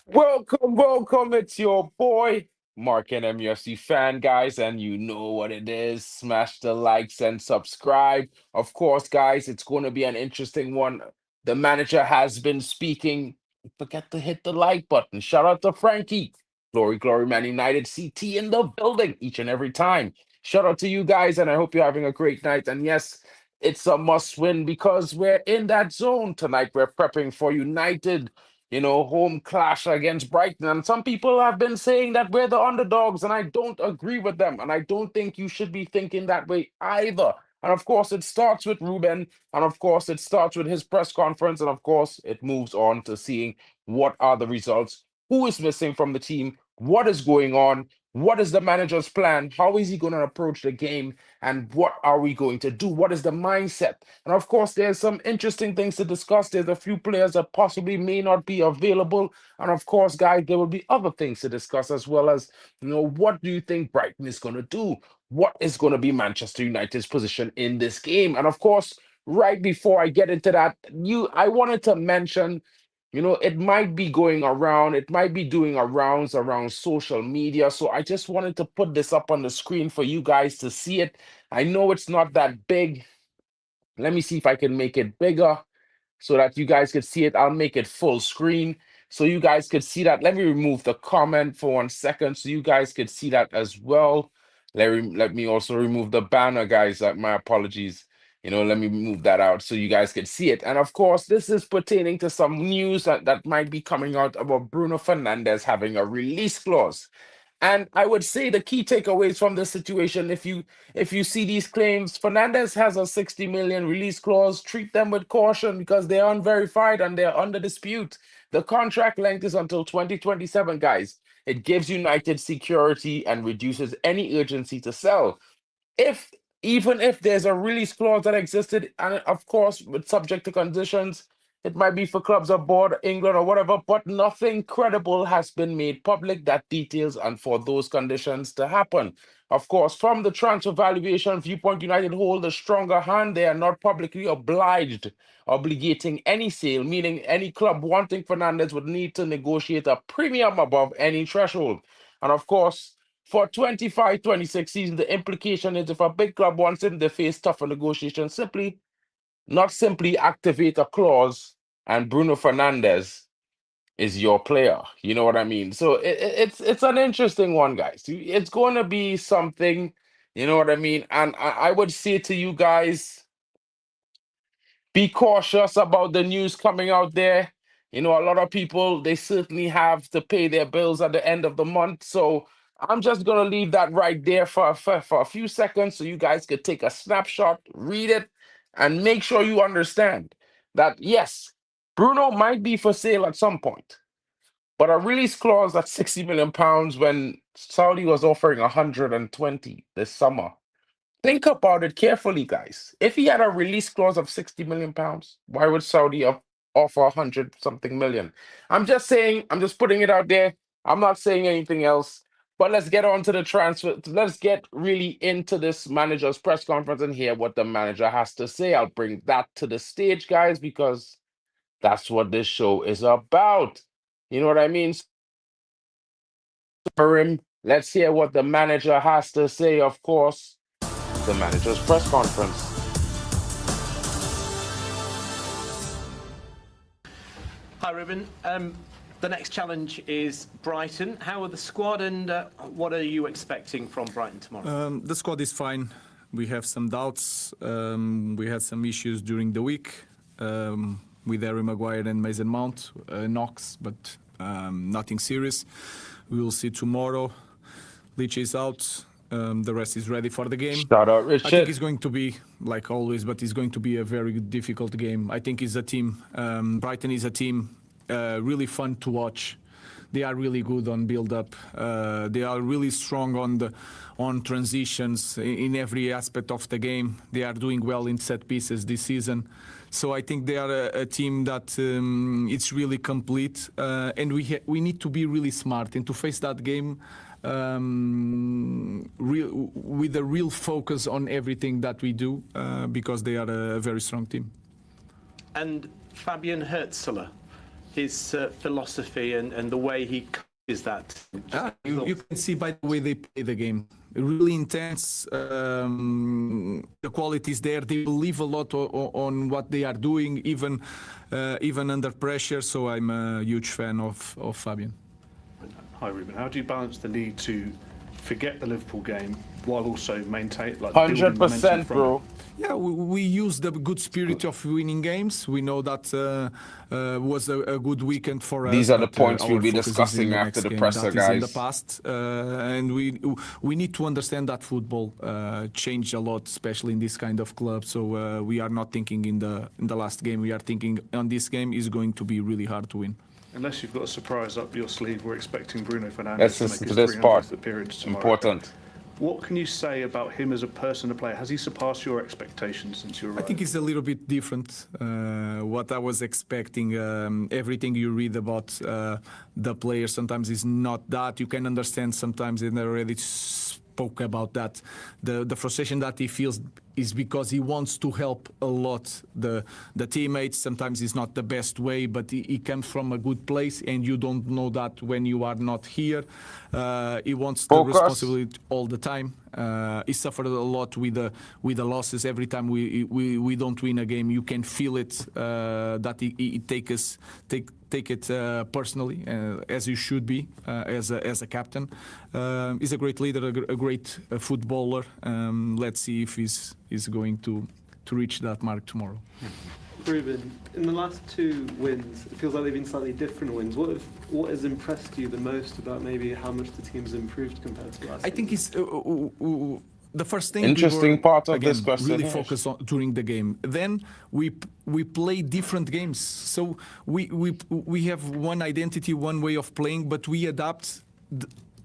Welcome. It's your boy, MUFC fan, guys, and you know what it is. Smash the likes and subscribe. Of course, guys, it's going to be an interesting one. The manager has been speaking. Forget to hit the like button. Shout out to Frankie. Glory, Man United CT in the building each and every time. Shout out to you guys, and I hope you're having a great night. And yes, it's a must win because we're in that zone tonight. We're prepping for United, home clash against Brighton. And some people have been saying that we're the underdogs, and I don't agree with them. And I don't think you should be thinking that way either. And of course, it starts with Ruben, and of course, it starts with his press conference, and of course, it moves on to seeing what are the results, who is missing from the team, what is going on, what is the manager's plan, how is he going to approach the game, and what are we going to do? What is the mindset? And of course, there's some interesting things to discuss. There's a few players that possibly may not be available. And of course, guys, there will be other things to discuss as well as, what do you think Brighton is going to do? What is going to be Manchester United's position in this game? And of course, right before I get into that, I wanted to mention, it might be going around, it might be doing a rounds around social media. So I just wanted to put this up on the screen for you guys to see it. I know it's not that big. Let me see if I can make it bigger so that you guys could see it. I'll make it full screen so you guys could see that. Let me remove the comment for 1 second so you guys could see that as well. Let me also remove the banner, guys. My apologies. Let me move that out so you guys could see it. And of course, this is pertaining to some news that might be coming out about Bruno Fernandes having a release clause. And I would say the key takeaways from this situation, if you see these claims, Fernandez has a 60 million release clause. Treat them with caution because they're unverified and they're under dispute. The contract length is until 2027, guys. It gives United security and reduces any urgency to sell. If Even if there's a release clause that existed, and of course, with subject to conditions, it might be for clubs abroad, England or whatever, but nothing credible has been made public that details and for those conditions to happen. Of course, from the transfer valuation viewpoint, United hold a stronger hand. They are not publicly obligating any sale, meaning any club wanting Fernandez would need to negotiate a premium above any threshold. And of course, for 25-26 season, the implication is if a big club wants him, they face tougher negotiations. Not simply activate a clause and Bruno Fernandes is your player. You know what I mean? So it's an interesting one, guys. It's going to be something, you know what I mean? And I would say to you guys, be cautious about the news coming out there. A lot of people, they certainly have to pay their bills at the end of the month. So I'm just going to leave that right there for a few seconds so you guys could take a snapshot, read it, and make sure you understand that, yes, Bruno might be for sale at some point, but a release clause at 60 million pounds when Saudi was offering 120 this summer. Think about it carefully, guys. If he had a release clause of 60 million pounds, why would Saudi offer 100 something million? I'm just saying, I'm just putting it out there. I'm not saying anything else. But let's get on to the transfer. Let's get really into this manager's press conference and hear what the manager has to say. I'll bring that to the stage, guys, because that's what this show is about. You know what I mean? Amorim, let's hear what the manager has to say, of course. The manager's press conference. Hi, Ruben. The next challenge is Brighton. How are the squad and what are you expecting from Brighton tomorrow? The squad is fine. We have some doubts. We had some issues during the week with Harry Maguire and Mason Mount, knocks, but nothing serious. We will see tomorrow. Leach is out. The rest is ready for the game. Shout out, Richard. I think it's going to be, like always, but it's going to be a very difficult game. I think it's a team. Brighton is a team really fun to watch. They are really good on build-up. They are really strong on transitions in every aspect of the game. They are doing well in set pieces this season. So I think they are a team that it's really complete. And we need to be really smart and to face that game with a real focus on everything that we do because they are a very strong team. And Fabian Hürzeler, his philosophy and the way he coaches that? You can see by the way they play the game. Really intense. The quality is there. They believe a lot on what they are doing, even under pressure. So I'm a huge fan of Fabian. Hi, Ruben. How do you balance the need to forget the Liverpool game while also maintain, like, 100%, bro. Yeah, we use the good spirit of winning games. We know that was a good weekend for us. These are the points our we'll be focus is discussing in the after next the game. presser, That is in the guys. past, and we need to understand that football changed a lot, especially in this kind of club. So we are not thinking in the last game. We are thinking on this game is going to be really hard to win. Unless you've got a surprise up your sleeve, we're expecting Bruno Fernandes Let's to make listen his to this part. 300th appearance tomorrow. Important. What can you say about him as a person, a player? Has he surpassed your expectations since you arrived? I think it's a little bit different. What I was expecting, everything you read about the player sometimes is not that. You can understand sometimes, and I already spoke about that. The frustration that he feels is because he wants to help a lot the teammates. Sometimes it's not the best way, but he comes from a good place, and you don't know that when you are not here. He wants the responsibility all the time. He suffered a lot with the losses. Every time we don't win a game, you can feel it that he take it personally, as you should be as a captain. He's a great leader, a great footballer. Let's see if he's going to reach that mark tomorrow. Ruben, in the last 2 wins, it feels like they've been slightly different wins. What has impressed you the most about maybe how much the team's improved compared to last? I think it's the first thing. Interesting part of this again, question. Really focus on during the game. Then we play different games. So we have one identity, one way of playing, but we adapt.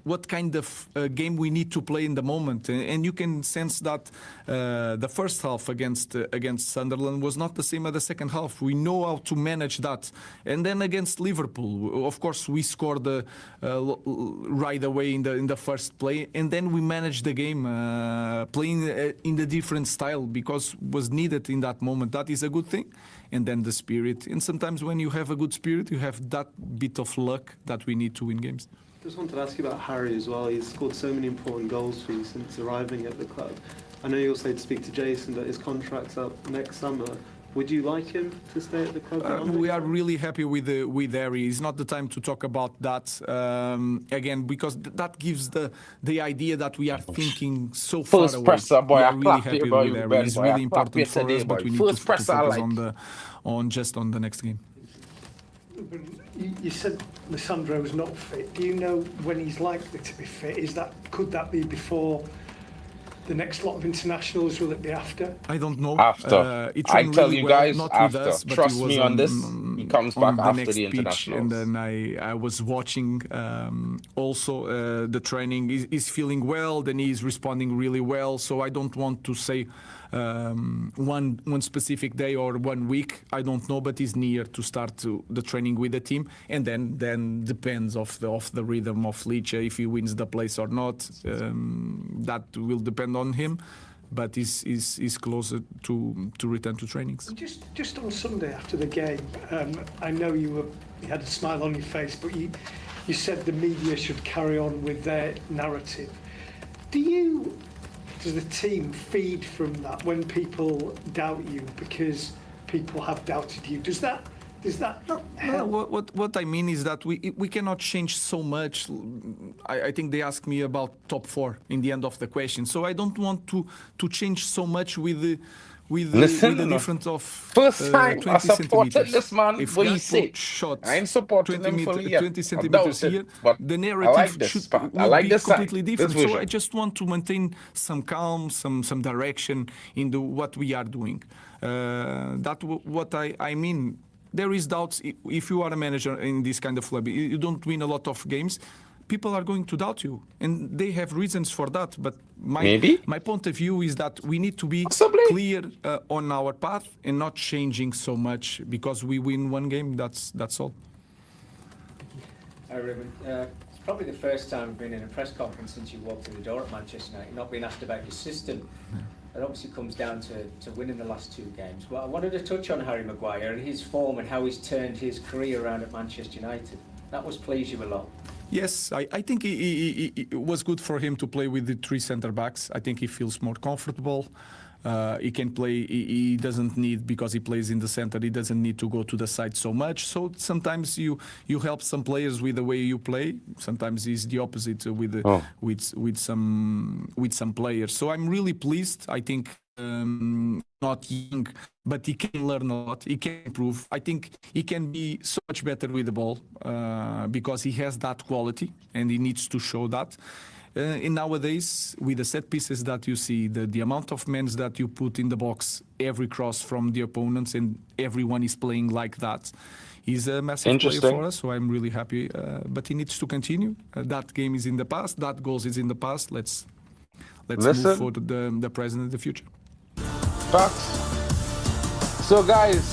What kind of game we need to play in the moment, and you can sense that the first half against Sunderland was not the same as the second half. We know how to manage that, and then against Liverpool, of course, we scored right away in the first play, and then we managed the game playing in the different style because was needed in that moment. That is a good thing, and then the spirit. And sometimes when you have a good spirit, you have that bit of luck that we need to win games. Just wanted to ask you about Harry as well. He's scored so many important goals for you since arriving at the club. I know you also had to speak to Jason that his contract's up next summer. Would you like him to stay at the club? We are really happy with Harry. It's not the time to talk about that again, because that gives the idea that we are thinking so far away. First presser, boy, we I are really clap happy you, boy, with Harry. It's boy, really I clap you important for today, us, but boy. we need First to presser I focus like. on the next game. You said Lisandro's not fit. Do you know when he's likely to be fit? Could that be before the next lot of internationals? Will it be after? I don't know. After. He I trained tell really you well, guys, not after. with us, but Trust he was me on this. He comes back after next the pitch, internationals. and then I was watching also the training. He's feeling well, then he's responding really well. So I don't want to say one specific day or 1 week. I don't know, but he's near to start the training with the team, and then depends of the rhythm of Licha if he wins the place or not. That will depend on him, but he's closer to return to trainings. Just on Sunday after the game, I know you had a smile on your face, but you said the media should carry on with their narrative. Does the team feed from that when people doubt you because people have doubted you? Does that help? What I mean is that we cannot change so much. I think they asked me about top 4 in the end of the question, so I don't want to change so much with the difference of First time 20 I supported centimeters. this man, If but he Gakpo said, shots I ain't supporting 20 him fully yet. 20 centimeters here, but the I narrative like this part. I will like be this completely side, different. this So vision. I just want to maintain some calm, some direction in what we are doing. What I mean. There is doubts. If you are a manager in this kind of club, you don't win a lot of games, people are going to doubt you, and they have reasons for that. But my point of view is that we need to be clear on our path and not changing so much because we win 1 game. That's all. Hi, Ruben. It's probably the first time I've been in a press conference since you walked through the door at Manchester United, not being asked about your system. it obviously comes down to winning the last 2 games. But I wanted to touch on Harry Maguire and his form and how he's turned his career around at Manchester United. That must please you a lot. Yes, I think it was good for him to play with the 3 centre backs. I think he feels more comfortable. He can play, he doesn't need, because he plays in the center, he doesn't need to go to the side so much. So sometimes you help some players with the way you play. Sometimes it's the opposite with some players. So I'm really pleased. I think not young, but he can learn a lot. He can improve. I think he can be so much better with the ball because he has that quality and he needs to show that. In nowadays, with the set pieces that you see, the amount of men that you put in the box, every cross from the opponents, and everyone is playing like that, he's a massive player for us. So I'm really happy. But he needs to continue. That game is in the past. That goal is in the past. Let's move for the present and the future. Facts. So, guys,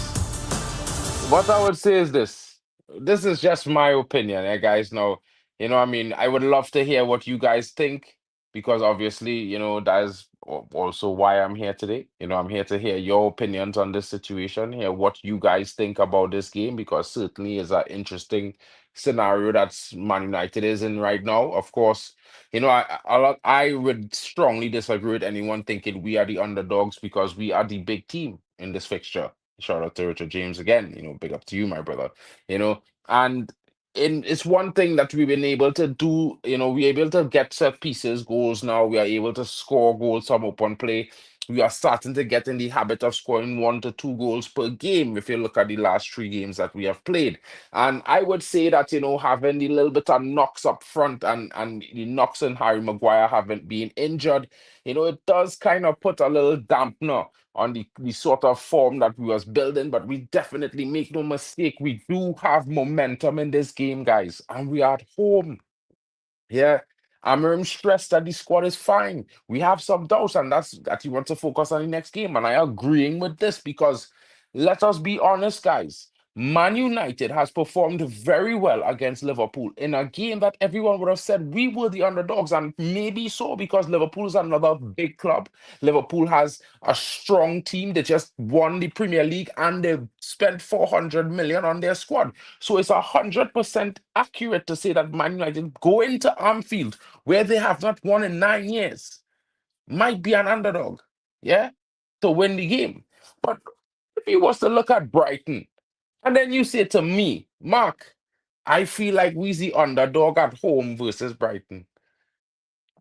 what I would say is this. This is just my opinion, guys. Now, I mean, I would love to hear what you guys think, because obviously, that is also why I'm here today. I'm here to hear your opinions on this situation, hear what you guys think about this game, because certainly is an interesting scenario that's Man United is in right now. Of course, I would strongly disagree with anyone thinking we are the underdogs, because we are the big team in this fixture. Shout out to Richard James again, big up to you, my brother, and it's one thing that we've been able to do, we're able to get set pieces, goals now. We are able to score goals from open play. We are starting to get in the habit of scoring 1 to 2 goals per game if you look at the last 3 games that we have played. And I would say that, having the little bit of knocks up front and the knocks in Harry Maguire haven't been injured, it does kind of put a little dampener on the sort of form that we was building. But we definitely, make no mistake, we do have momentum in this game, guys, and we are at home. Yeah, Amorim stressed that the squad is fine. We have some doubts, and that he wants to focus on the next game. And I agreeing with this, because let us be honest, guys. Man United has performed very well against Liverpool in a game that everyone would have said we were the underdogs, and maybe so, because Liverpool is another big club. Liverpool has a strong team. They just won the Premier League and they spent 400 million on their squad. So it's 100% accurate to say that Man United go into Anfield, where they have not won in 9 years, might be an underdog, to win the game. But if you was to look at Brighton, and then you say to me, Mark, I feel like we're the underdog at home versus Brighton,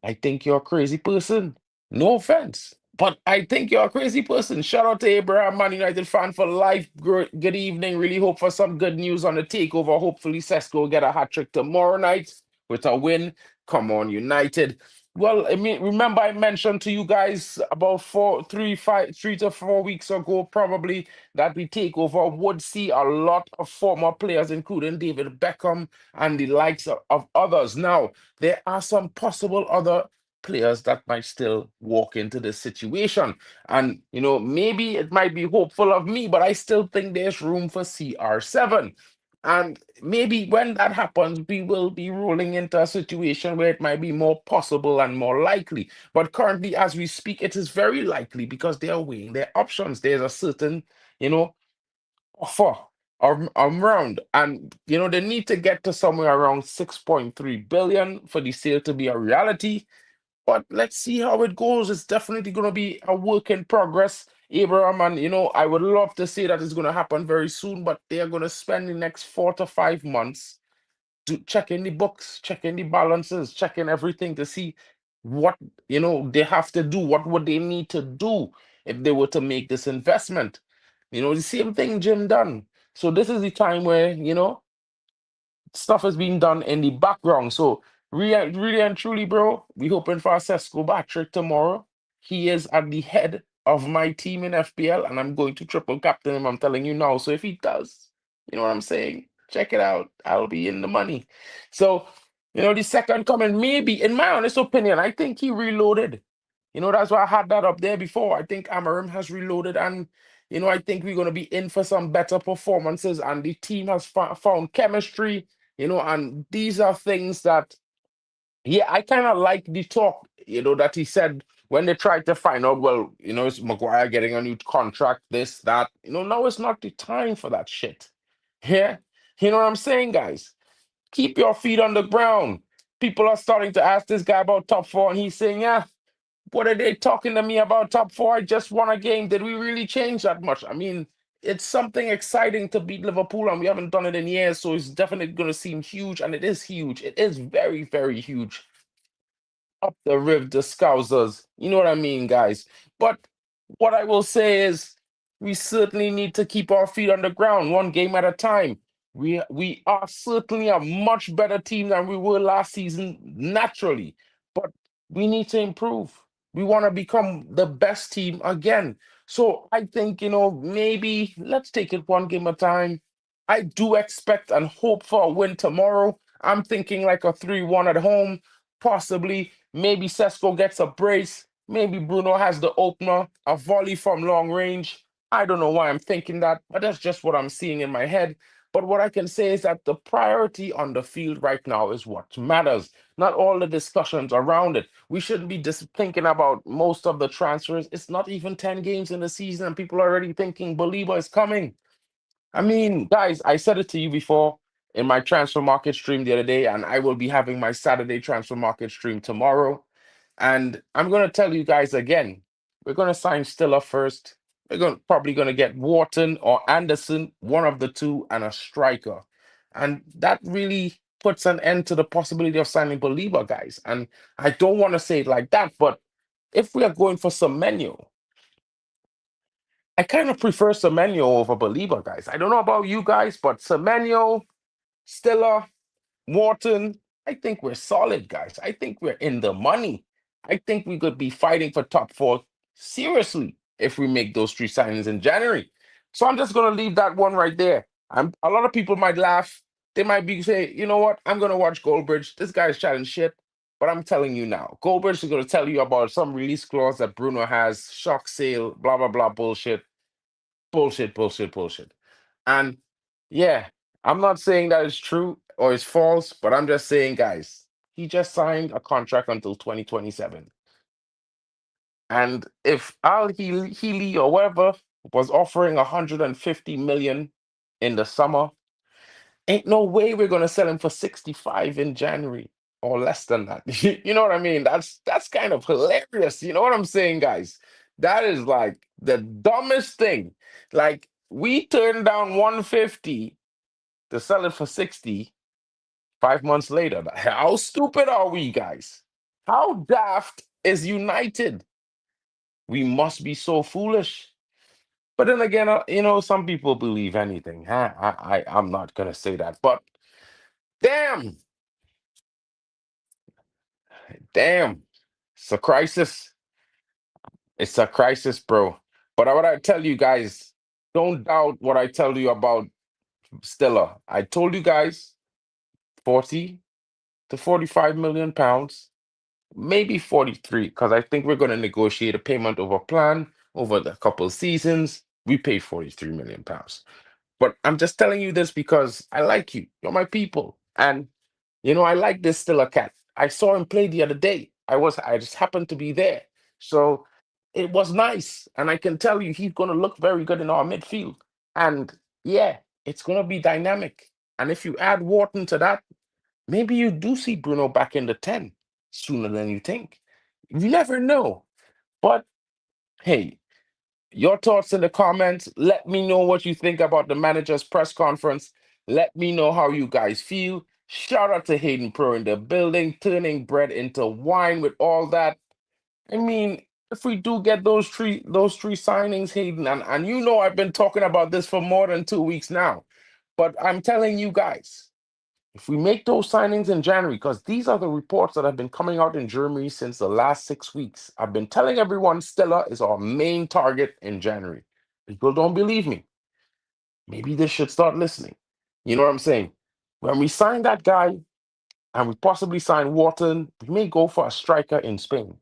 I think you're a crazy person. No offense, but I think you're a crazy person. Shout out to Abraham, Man United fan for life. Good evening. Really hope for some good news on the takeover. Hopefully, Sesko will get a hat trick tomorrow night with a win. Come on, United. Well, I mean, remember I mentioned to you guys about 3 to 4 weeks ago, probably, that the takeover would see a lot of former players, including David Beckham and the likes of others. Now, there are some possible other players that might still walk into this situation. And, maybe it might be hopeful of me, but I still think there's room for CR7. And maybe when that happens, we will be rolling into a situation where it might be more possible and more likely. But currently, as we speak, it is very likely, because they are weighing their options. There's a certain, offer around. And, they need to get to somewhere around 6.3 billion for the sale to be a reality. But let's see how it goes. It's definitely going to be a work in progress, Abraham. And, I would love to say that it's going to happen very soon, but they are going to spend the next 4 to 5 months to checking the books, checking the balances, checking everything to see what, they have to do. What would they need to do if they were to make this investment? The same thing Jim done. So this is the time where, stuff is being done in the background. So really and truly, bro, we hoping for a Sesko Patrick tomorrow. He is at the head of my team in FPL, and I'm going to triple captain him. I'm telling you now. So if he does, you know what I'm saying? Check it out. I'll be in the money. So, the second comment, maybe, in my honest opinion, I think he reloaded. That's why I had that up there before. I think Amorim has reloaded, and I think we're going to be in for some better performances, and the team has found chemistry. And these are things that, I kind of like the talk, that he said when they tried to find out, well, is Maguire getting a new contract, this, that, now it's not the time for that shit. Yeah? You know what I'm saying, guys? Keep your feet on the ground. People are starting to ask this guy about top four, and he's saying, yeah, what are they talking to me about top four? I just won a game. Did we really change that much? I mean, it's something exciting to beat Liverpool, and we haven't done it in years, so it's definitely going to seem huge, and it is huge. It is very, very huge. Up the riv, the Scousers. You know what I mean, guys? But what I will say is we certainly need to keep our feet on the ground, one game at a time. We are certainly a much better team than we were last season, naturally. But we need to improve. We want to become the best team again. So I think, maybe let's take it one game at a time. I do expect and hope for a win tomorrow. I'm thinking like a 3-1 at home, possibly. Maybe Sesko gets a brace. Maybe Bruno has the opener, a volley from long range. I don't know why I'm thinking that, but that's just what I'm seeing in my head. But what I can say is that the priority on the field right now is what matters, not all the discussions around it. We shouldn't be just thinking about most of the transfers. It's not even 10 games in the season, and people are already thinking Belieber is coming. I mean, guys, I said it to you before in my transfer market stream the other day, and I will be having my Saturday transfer market stream tomorrow. And I'm going to tell you guys again, we're going to sign Stiller first. We're probably going to get Wharton or Anderson, one of the two, and a striker. And that really puts an end to the possibility of signing Belieber, guys. And I don't want to say it like that, but if we are going for Semenyo, I kind of prefer Semenyo over Belieber, guys. I don't know about you guys, but Semenyo, Stiller, Wharton, I think we're solid, guys. I think we're in the money. I think we could be fighting for top four seriously if we make those 3 signings in January. So I'm just going to leave that one right there. A lot of people might laugh. They might be saying, you know what? I'm going to watch Goldbridge. This guy's chatting shit. But I'm telling you now, Goldbridge is going to tell you about some release clause that Bruno has, shock sale, blah, blah, blah, bullshit. Bullshit, bullshit, bullshit. And yeah, I'm not saying that it's true or it's false, but I'm just saying, guys, he just signed a contract until 2027. And if Al Healy or whatever was offering 150 million in the summer, ain't no way we're gonna sell him for 65 in January or less than that. You know what I mean? That's kind of hilarious. You know what I'm saying, guys? That is like the dumbest thing. Like we turned down 150 to sell it for 60 5 months later. How stupid are we, guys? How daft is United? We must be so foolish. But then again, some people believe anything. I'm not gonna say that, but damn, damn, it's a crisis. It's a crisis, bro. But what I tell you guys, don't doubt what I tell you about Stella. I told you guys 40 to 45 million pounds, maybe 43, because I think we're going to negotiate a payment over plan over the couple seasons. We pay 43 million pounds. But I'm just telling you this because I like you. You're my people. And I like this Stella cat. I saw him play the other day. I just happened to be there. So it was nice. And I can tell you he's gonna look very good in our midfield. And yeah, it's gonna be dynamic. And if you add Wharton to that, maybe you do see Bruno back in the 10 sooner than you think. You never know. But hey, your thoughts in the comments. Let me know what you think about the manager's press conference. Let me know how you guys feel. Shout out to Hayden Pro in the building, turning bread into wine with all that. I mean, if we do get those three signings, Hayden, and I've been talking about this for more than 2 weeks now. But I'm telling you guys, if we make those signings in January, because these are the reports that have been coming out in Germany since the last 6 weeks. I've been telling everyone Stella is our main target in January. People don't believe me. Maybe they should start listening. You know what I'm saying? When we sign that guy and we possibly sign Wharton, we may go for a striker in Spain.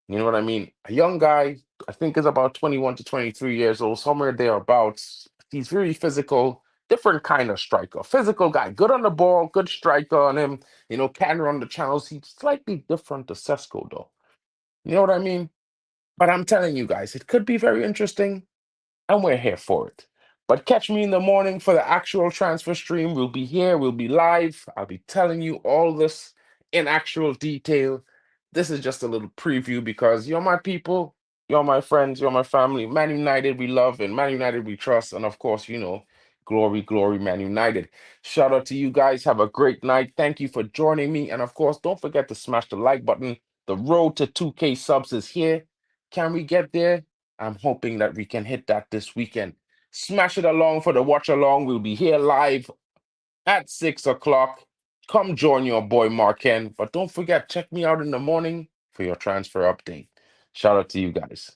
You know what I mean? A young guy, I think is about 21 to 23 years old, somewhere thereabouts. He's very physical, different kind of striker. Physical guy, good on the ball, good striker on him, can run the channels. He's slightly different to Sesko, though. You know what I mean? But I'm telling you guys, it could be very interesting, and we're here for it. But catch me in the morning for the actual transfer stream. We'll be here, we'll be live. I'll be telling you all this in actual detail. This is just a little preview because you're my people, you're my friends, you're my family. Man United we love, and Man United we trust. And of course, glory, glory, Man United. Shout out to you guys. Have a great night. Thank you for joining me. And of course, don't forget to smash the like button. The road to 2K subs is here. Can we get there? I'm hoping that we can hit that this weekend. Smash it along for the watch along. We'll be here live at 6 o'clock. Come join your boy Marken. But don't forget, check me out in the morning for your transfer update. Shout out to you guys.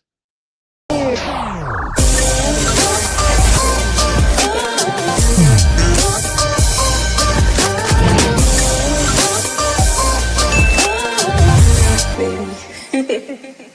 Baby.